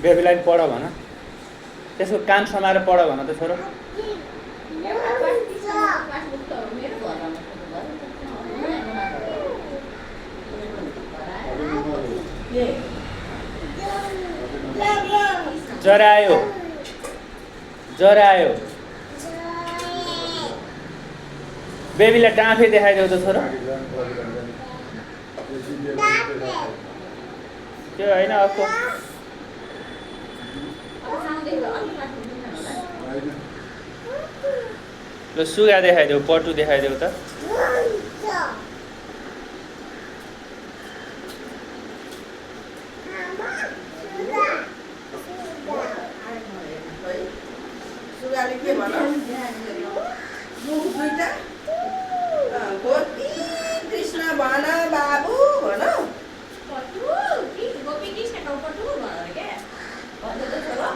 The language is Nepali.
बेबीलाई पढ भन त्यसको कान समाएर पढ भन त छोरो जरा आयो बेबीलाई डाँफे देखाइदेऊ त छोरो त्यो होइन अर्को ल सुगा देखाइदेऊ पटु देखाइदेऊ त सुगाले के भन मुख दुईटा गोपी कृष्ण भन बाबु भन गोपी कृष्ण पटु भनेर क्या भन्छ त छोरो